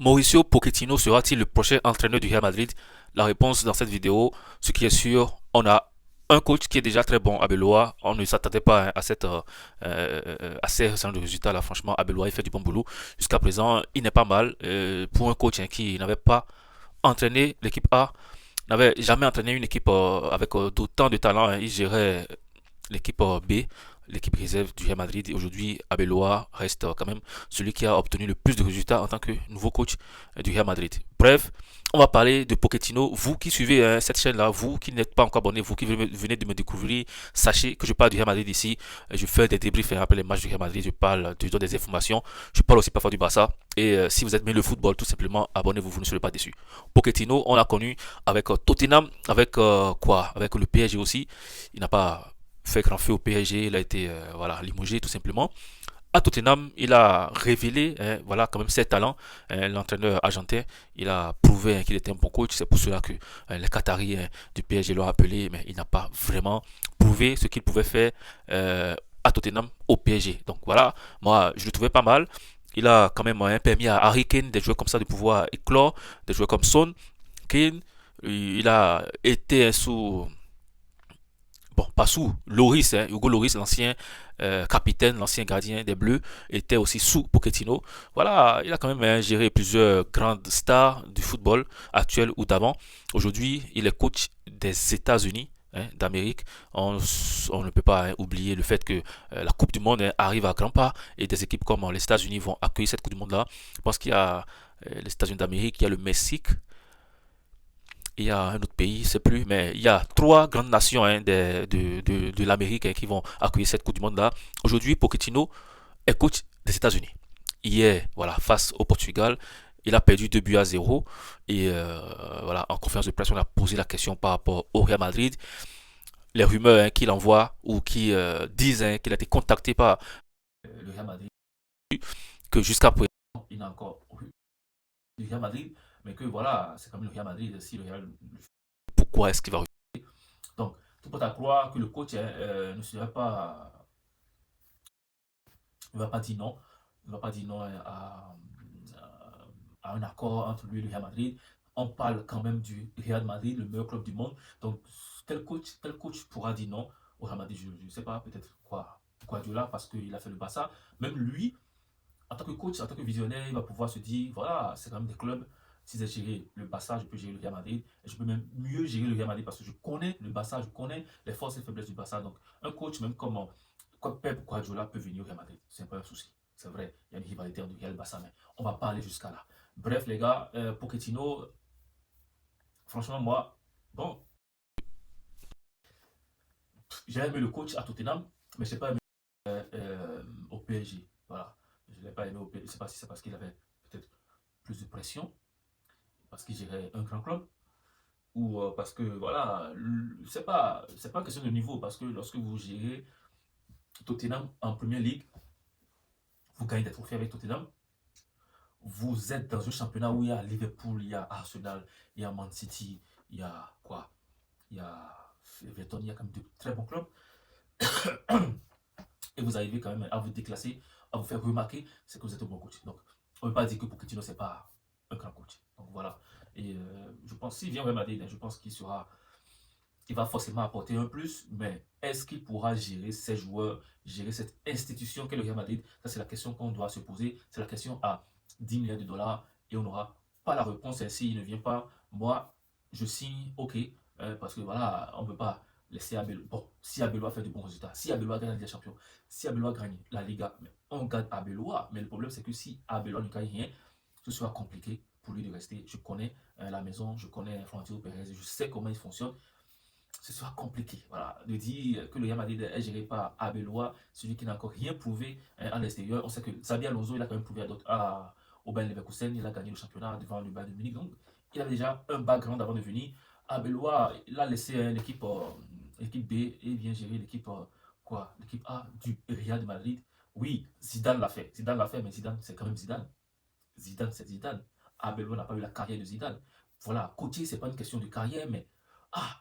Mauricio Pochettino sera-t-il le prochain entraîneur du Real Madrid? La réponse dans cette vidéo, ce qui est sûr, on a un coach qui est déjà très bon, Abeloa. On ne s'attendait pas à ces récents résultats là. Franchement, Abeloa il fait du bon boulot. Jusqu'à présent, il n'est pas mal pour un coach qui n'avait pas entraîné l'équipe A, n'avait jamais entraîné une équipe avec d'autant de talent, hein. Il gérait l'équipe B, l'équipe réserve du Real Madrid. Et aujourd'hui, Abeloa reste quand même celui qui a obtenu le plus de résultats en tant que nouveau coach du Real Madrid. Bref, on va parler de Pochettino. Vous qui suivez cette chaîne-là, vous qui n'êtes pas encore abonné, vous qui venez de me découvrir, sachez que je parle du Real Madrid ici. Je fais des débriefs après les matchs du Real Madrid. Je donne des informations. Je parle aussi parfois du Barça. Et si vous aimez le football, tout simplement, abonnez-vous, vous ne serez pas déçus. Pochettino, on l'a connu avec Tottenham, avec quoi? Avec le PSG aussi. Il n'a pas fait grand feu au PSG, il a été voilà, limogé tout simplement. À Tottenham, il a révélé voilà, quand même ses talents. L'entraîneur argentin, il a prouvé qu'il était un bon coach. C'est pour cela que les Qataris du PSG l'ont appelé, mais il n'a pas vraiment prouvé ce qu'il pouvait faire à Tottenham au PSG. Donc voilà, moi je le trouvais pas mal. Il a quand même permis à Harry Kane, des joueurs comme ça, de pouvoir éclore, des joueurs comme Son, Kane. Il a été sous bon, pas sous Loris, hein, Hugo Loris, l'ancien capitaine, l'ancien gardien des Bleus, était aussi sous Pochettino. Voilà, il a quand même géré plusieurs grandes stars du football actuel ou d'avant. Aujourd'hui, il est coach des États-Unis, hein, d'Amérique. On ne peut pas oublier le fait que la Coupe du Monde arrive à grands pas et des équipes comme les États-Unis vont accueillir cette Coupe du Monde-là. Je pense qu'il y a les États-Unis d'Amérique, il y a le Mexique, il y a un autre pays, je sais plus, mais il y a trois grandes nations hein, de l'Amérique hein, qui vont accueillir cette Coupe du Monde-là. Aujourd'hui, Pochettino est coach des États-Unis. Hier, voilà, face au Portugal, il a perdu 2 buts à 0. Et voilà, en conférence de presse, on a posé la question par rapport au Real Madrid. Les rumeurs hein, qu'il envoie ou qui disent hein, qu'il a été contacté par le Real Madrid, que jusqu'à présent, il n'a encore eu le Real Madrid, mais que voilà, c'est comme le Real Madrid. Si le Real, pourquoi est-ce qu'il va refuser? Donc, tout porte à croire que le coach ne serait pas, ne va pas dire non, ne va pas dire non à un accord entre lui et le Real Madrid. On parle quand même du Real Madrid, le meilleur club du monde. Donc, quel coach pourra dire non au Real Madrid? Je ne sais pas, peut-être quoi, Guardiola, parce qu'il a fait le Barça. Même lui, en tant que coach, en tant que visionnaire, il va pouvoir se dire, voilà, c'est quand même des clubs. Si j'ai géré le Barça, je peux gérer le Real Madrid. Et je peux même mieux gérer le Real Madrid parce que je connais le Barça, je connais les forces et faiblesses du Barça. Donc, un coach, même comme Pep Guardiola, peut venir au Real Madrid. C'est pas un souci. C'est vrai, il y a une rivalité entre Real et Barça, mais on va pas aller jusqu'à là. Bref, les gars, Pochettino, franchement, moi, bon, j'ai aimé le coach à Tottenham, mais je n'ai pas aimé au PSG. Voilà. Je ne l'ai pas aimé au PSG. Je ne sais pas si c'est parce qu'il avait peut-être plus de pression parce qu'il gérait un grand club ou parce que voilà, c'est pas question de niveau parce que lorsque vous gérez Tottenham en première ligue, vous gagnez des trophées avec Tottenham. Vous êtes dans un championnat où il y a Liverpool, il y a Arsenal, il y a Man City, il y a quoi? Il y a Everton, il y a quand même de très bons clubs. Et vous arrivez quand même à vous déclasser, à vous faire remarquer, c'est que vous êtes un bon coach. Donc, on ne peut pas dire que Pochettino, c'est pas un grand coach. Donc voilà. Et je pense, s'il vient au Real Madrid, je pense il va forcément apporter un plus, mais est-ce qu'il pourra gérer ses joueurs, gérer cette institution qu'est le Real Madrid? Ça, c'est la question qu'on doit se poser. C'est la question à 10 milliards de dollars et on n'aura pas la réponse. Et s'il ne vient pas, moi, je signe, ok, parce que voilà, on ne peut pas laisser Abel. Bon, si Abeloa fait de bons résultats, si Abeloa gagne la Ligue des Champions, si Abeloa gagne la Liga, on garde Abeloa. Mais le problème, c'est que si Abeloa ne gagne rien, ce sera compliqué pour lui de rester. Je connais la maison, je connais Florentino Pérez, je sais comment il fonctionne, ce sera compliqué. Voilà. De dire que le Real Madrid est géré par Abeloa, celui qui n'a encore rien prouvé hein, à l'extérieur. On sait que Xabi Alonso, il a quand même prouvé au Bayern Leverkusen, il a gagné le championnat devant le Bayern de Munich. Donc, il avait déjà un background avant de venir. Abeloa, il a laissé hein, l'équipe B et il vient gérer l'équipe A du Real de Madrid. Oui, Zidane l'a fait. Zidane l'a fait, mais Zidane, c'est quand même Zidane. Zidane, c'est Zidane. Abeloa n'a pas eu la carrière de Zidane. Voilà, coacher, c'est pas une question de carrière, mais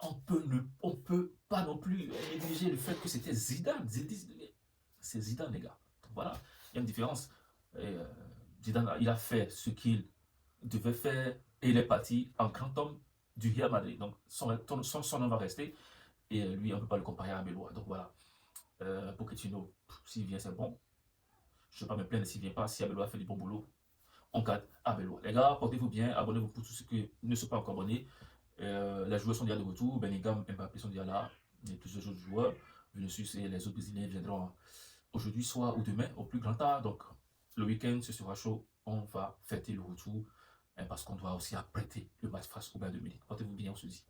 on peut pas non plus négliger le fait que c'était Zidane. C'est Zidane, les gars. Donc voilà, il y a une différence. Et, Zidane, il a fait ce qu'il devait faire, et il est parti en grand homme du Real Madrid. Donc son nom va rester, et lui, on ne peut pas le comparer à Abeloa. Donc voilà, Pochettino, s'il vient, c'est bon. Je ne vais pas me plaindre s'il ne vient pas, si Abeloa fait du bon boulot. On garde Abeloa. Les gars, portez-vous bien, abonnez-vous pour tous ceux qui ne sont pas encore abonnés. Les joueurs sont déjà de retour, Bellingham, Mbappé sont déjà là, et plusieurs autres joueurs. Vinicius et les autres Brésiliens viendront aujourd'hui soir ou demain au plus grand tard. Donc le week-end, ce sera chaud. On va fêter le retour parce qu'on doit aussi apprêter le match face au Bayern de Munich. Portez-vous bien, on se dit.